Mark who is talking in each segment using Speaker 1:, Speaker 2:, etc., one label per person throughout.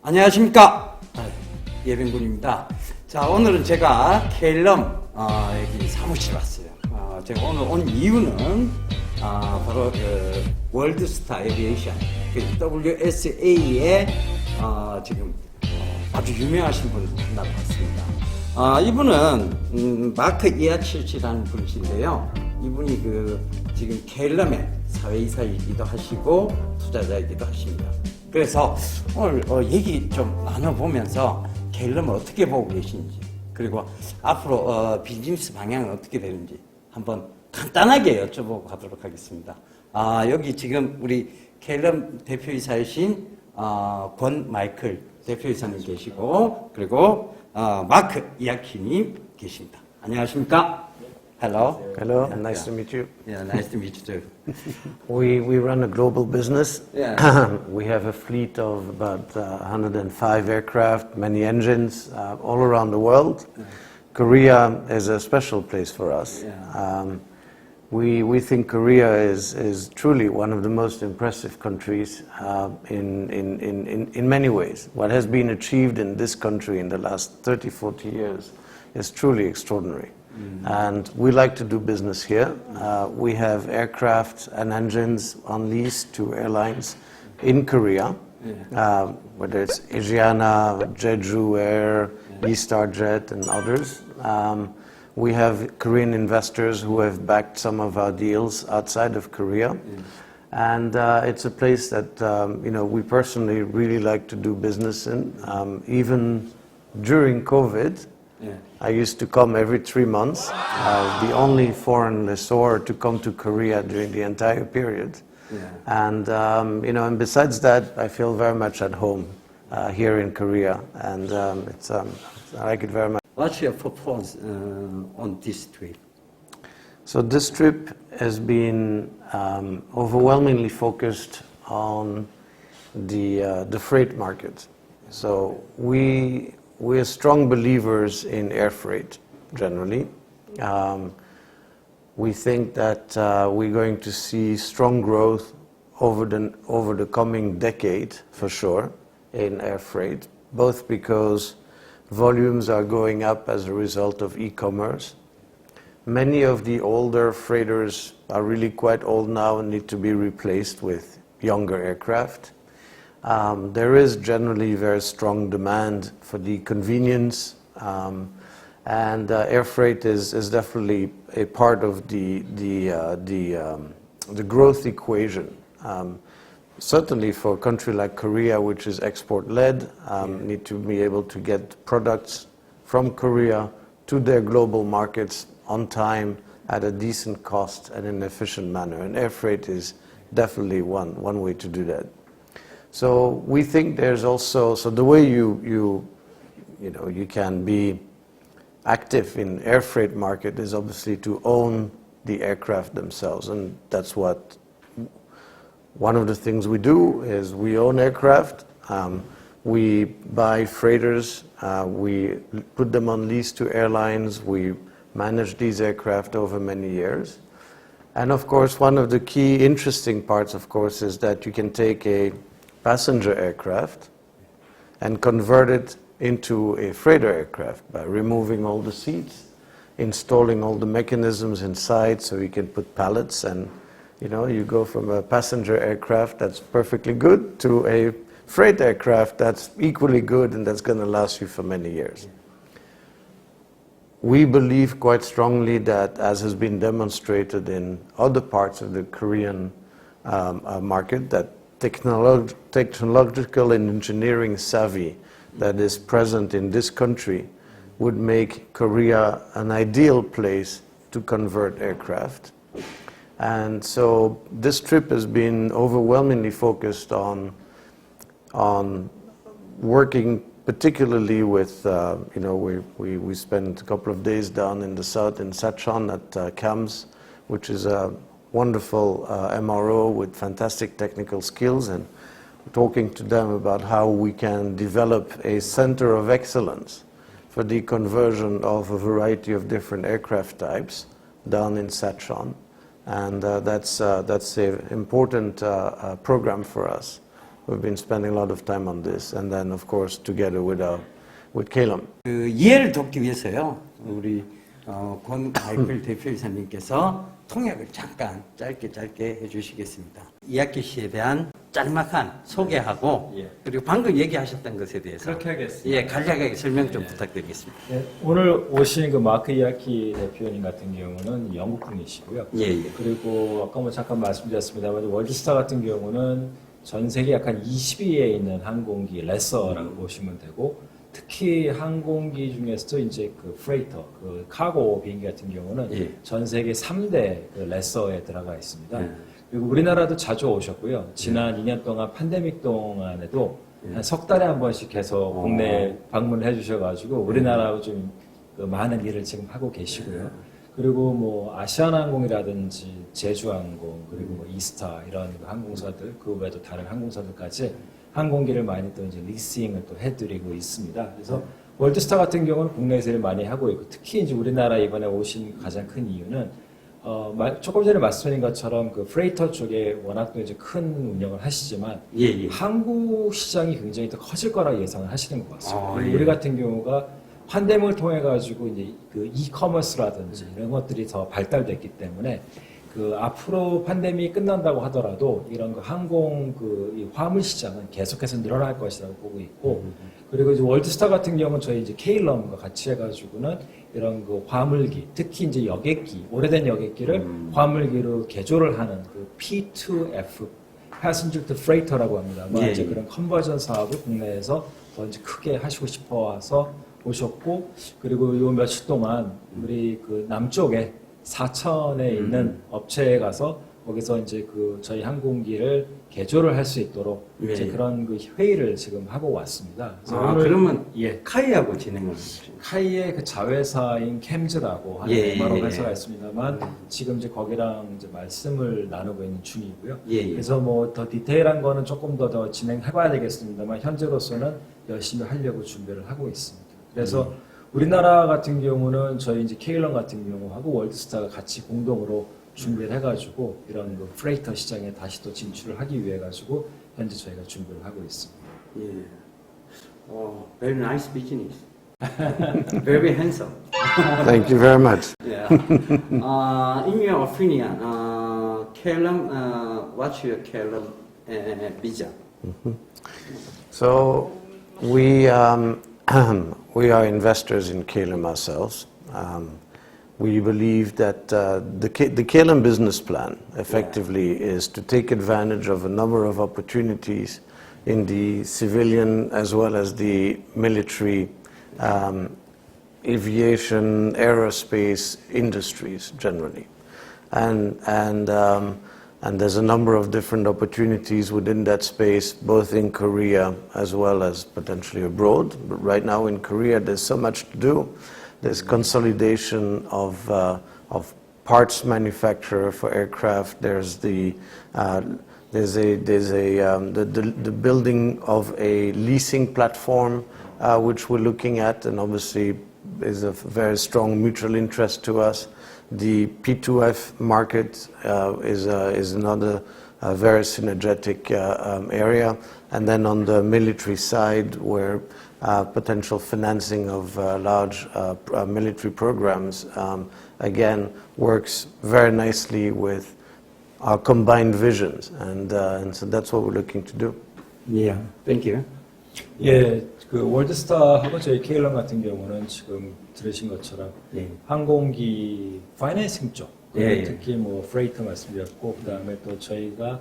Speaker 1: 안녕하십니까. 예병군입니다. 자, 오늘은 제가 케일럼 여기 사무실에 왔어요. 제가 오늘 온 이유는 바로 월드스타에비에이션 Wsa'의 지금 아주 유명하신 분을 만나러 왔습니다. 이분은 마크 이아치라는 분이신데요. 이분이 지금 케일럼의 사외이사이기도 하시고 투자자이기도 하십니다. 그래서 오늘 얘기 좀 나눠보면서 케일럼을 어떻게 보고 계신지, 그리고 앞으로 비즈니스 방향은 어떻게 되는지 한번 간단하게 여쭤보고 가도록 하겠습니다. 여기 지금 우리 케일럼 대표이사이신 권 마이클 대표이사님 계시고, 그리고 마크 이아키님 계십니다. 안녕하십니까? Hello.
Speaker 2: Hello, nice to meet you.
Speaker 1: Yeah, nice to meet you too.
Speaker 2: We run a global business.
Speaker 1: Yeah.
Speaker 2: We have a fleet of about 105 aircraft, many engines all around the world.
Speaker 1: Yeah.
Speaker 2: Korea is a special place for us.
Speaker 1: Yeah.
Speaker 2: We think Korea is truly one of the most impressive countries in many ways. What has been achieved in this country in the last 30, 40 years is truly extraordinary. And we like to do business here. We have aircraft and engines on lease to airlines in Korea, whether it's Asiana, Jeju Air, Eastarjet, and others. We have Korean investors who have backed some of our deals outside of Korea. And it's a place that we personally really like to do business in. Even during COVID, I used to come every 3 months, the only foreign lessor to come to Korea during the entire period. And and besides that, I feel very much at home here in Korea, and I like it very much.
Speaker 1: What's your purpose on this trip?
Speaker 2: So this trip has been overwhelmingly focused on the freight market. So we are strong believers in air freight, generally. We think that we're going to see strong growth over the coming decade, for sure, in air freight, both because volumes are going up as a result of e-commerce. Many of the older freighters are really quite old now and need to be replaced with younger aircraft. There is generally very strong demand for the convenience, and air freight is definitely a part of the growth equation. Certainly for a country like Korea, which is export-led, need to be able to get products from Korea to their global markets on time at a decent cost and in an efficient manner. And air freight is definitely one way to do that. So we think there's also, so the way you can be active in air freight market is obviously to own the aircraft themselves, and that's what one of the things we do is we own aircraft. We buy freighters, we put them on lease to airlines, we manage these aircraft over many years. And of course, one of the key interesting parts, of course, is that you can take a passenger aircraft and convert it into a freighter aircraft by removing all the seats, installing all the mechanisms inside so you can put pallets, and you go from a passenger aircraft that's perfectly good to a freight aircraft that's equally good and that's going to last you for many years. We believe quite strongly that, as has been demonstrated in other parts of the Korean market, that technological and engineering savvy that is present in this country would make Korea an ideal place to convert aircraft. And so this trip has been overwhelmingly focused on working particularly with, we spent a couple of days down in the south in Sachon at CAMS, which is a wonderful MRO with fantastic technical skills, and talking to them about how we can develop a center of excellence for the conversion of a variety of different aircraft types down in Sachon. And that's an important program for us. we've been spending a lot of time on this, and then of course together with Keil럼.
Speaker 1: 그 이해를 돕기 위해서요, 우리 권 아이클 대표이사님께서 통역을 잠깐 짧게 해주시겠습니다. 이아키 씨에 대한 짤막한 소개하고
Speaker 3: 예.
Speaker 1: 그리고 방금 얘기하셨던 것에 대해서
Speaker 3: 그렇게 하겠습니다.
Speaker 1: 예, 간략하게 설명 좀 부탁드리겠습니다.
Speaker 3: 네, 오늘 오신 그 마크 이아키 대표님 같은 경우는 영국 분이시고요.
Speaker 1: 예, 예.
Speaker 3: 그리고 아까 뭐 잠깐 말씀드렸습니다만 월드스타 같은 경우는 전 세계 약 한 20위에 있는 항공기 레서라고 보시면 되고, 특히 항공기 중에서도 이제 그 프레이터, 그 카고 비행기 같은 경우는
Speaker 1: 예.
Speaker 3: 전 세계 3대 그 레서에 들어가 있습니다.
Speaker 1: 예.
Speaker 3: 그리고 우리나라도 자주 오셨고요. 지난 2년 동안 팬데믹 동안에도 한 석 달에 한 번씩 계속 국내 방문을 해주셔가지고 우리나라하고 좀 그 많은 일을 지금 하고 계시고요. 그리고 뭐 아시아나항공이라든지 제주항공, 그리고 뭐 이스타 이런 항공사들, 그 외에도 다른 항공사들까지 항공기를 많이 또 이제 리싱을 또 해드리고 있습니다. 그래서 월드스타 같은 경우는 국내에서 일을 많이 하고 있고, 특히 이제 우리나라 이번에 오신 가장 큰 이유는 조금 전에 말씀드린 것처럼 그 프레이터 쪽에 워낙 또 이제 큰 운영을 하시지만
Speaker 1: 예, 예.
Speaker 3: 한국 시장이 굉장히 더 커질 거라 예상을 하시는 것 같습니다.
Speaker 1: 예.
Speaker 3: 우리 같은 경우가 팬데믹을 통해 가지고 이제 그 이커머스라든지 이런 것들이 더 발달됐기 때문에 그 앞으로 팬데믹이 끝난다고 하더라도 이런 그 항공 이 화물 시장은 계속해서 늘어날 것이라고 보고 있고, 그리고 이제 월드스타 같은 경우는 저희 이제 케일럼과 같이 해가지고는 이런 그 화물기, 특히 이제 여객기, 오래된 여객기를 화물기로 개조를 하는 그 P2F, Passenger to Freighter라고 합니다.
Speaker 1: 예,
Speaker 3: 이제
Speaker 1: 예.
Speaker 3: 그런 컨버전 사업을 국내에서 더 이제 크게 하시고 싶어 와서 오셨고, 그리고 요 며칠 동안 우리 그 남쪽에 사천에 있는 업체에 가서 거기서 이제 그 저희 항공기를 개조를 할 수 있도록
Speaker 1: 예,
Speaker 3: 이제
Speaker 1: 예.
Speaker 3: 그런 그 회의를 지금 하고 왔습니다. 그래서
Speaker 1: 아,
Speaker 3: 오늘
Speaker 1: 그러면
Speaker 3: 예.
Speaker 1: 카이하고 진행을 하시죠.
Speaker 3: 카이의 그 자회사인 캠즈라고 하는
Speaker 1: 예,
Speaker 3: MRO
Speaker 1: 예,
Speaker 3: 회사가
Speaker 1: 예.
Speaker 3: 있습니다만 지금 이제 거기랑 이제 말씀을 나누고 있는 중이고요.
Speaker 1: 예, 예.
Speaker 3: 그래서 뭐 더 디테일한 거는 조금 더 진행해봐야 되겠습니다만 현재로서는 열심히 하려고 준비를 하고 있습니다. 그래서 우리나라 같은 경우는 저희 이제 케일럼 같은 경우하고 월드스타가 같이 공동으로 준비를 해가지고 이런 그 프레이터 시장에 다시 또 진출을 하기 위해 가지고 현재 저희가 준비를 하고 있습니다.
Speaker 1: 예. Very nice business. Very handsome.
Speaker 2: Thank you very much.
Speaker 1: Yeah. In your opinion, Keil럼, what's your Keil럼 vision?
Speaker 2: So we we are investors in Keil럼 ourselves. We believe that the Keil럼 business plan effectively is to take advantage of a number of opportunities in the civilian as well as the military aviation, aerospace industries generally. And there's a number of different opportunities within that space, both in Korea as well as potentially abroad. But right now in Korea, there's so much to do. There's consolidation of parts manufacturer for aircraft. There's the building of a leasing platform, which we're looking at, and obviously is of very strong mutual interest to us. The P2F market is another very synergetic area. And then on the military side, where potential financing of large military programs, again, works very nicely with our combined visions. And so that's what we're looking to do.
Speaker 1: Yeah, thank you.
Speaker 3: 예, 그 월드스타하고 저희 케일럼 같은 경우는 지금 들으신 것처럼
Speaker 1: 예.
Speaker 3: 항공기 파이낸싱 쪽,
Speaker 1: 예, 예.
Speaker 3: 특히 뭐 프레이터 말씀드렸고, 그다음에 또 저희가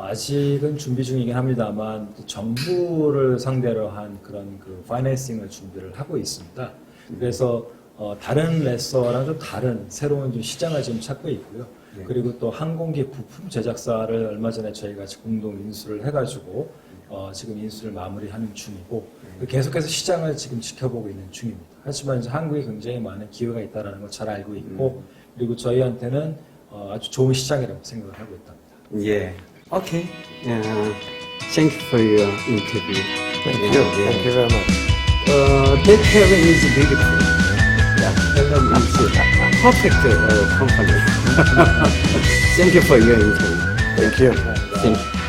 Speaker 3: 아직은 준비 중이긴 합니다만 정부를 상대로 한 그런 그 파이낸싱을 준비를 하고 있습니다. 그래서 다른 레서랑 좀 다른 새로운 좀 시장을 지금 찾고 있고요.
Speaker 1: 예.
Speaker 3: 그리고 또 항공기 부품 제작사를 얼마 전에 저희가 공동 인수를 해가지고 지금 인수를 마무리하는 중이고 계속해서 시장을 지금 지켜보고 있는 중입니다. 하지만 이제 한국에 굉장히 많은 기회가 있다는 걸 잘 알고 있고 그리고 저희한테는 아주 좋은 시장이라고 생각을 하고 있답니다.
Speaker 1: Yeah. Okay. Thank you for your interview.
Speaker 2: Thank you. Thank you very much.
Speaker 1: That Keil럼 is beautiful. Yeah, Keil럼 is a perfect company. Thank you for your interview.
Speaker 2: Thank you.
Speaker 1: Thank you.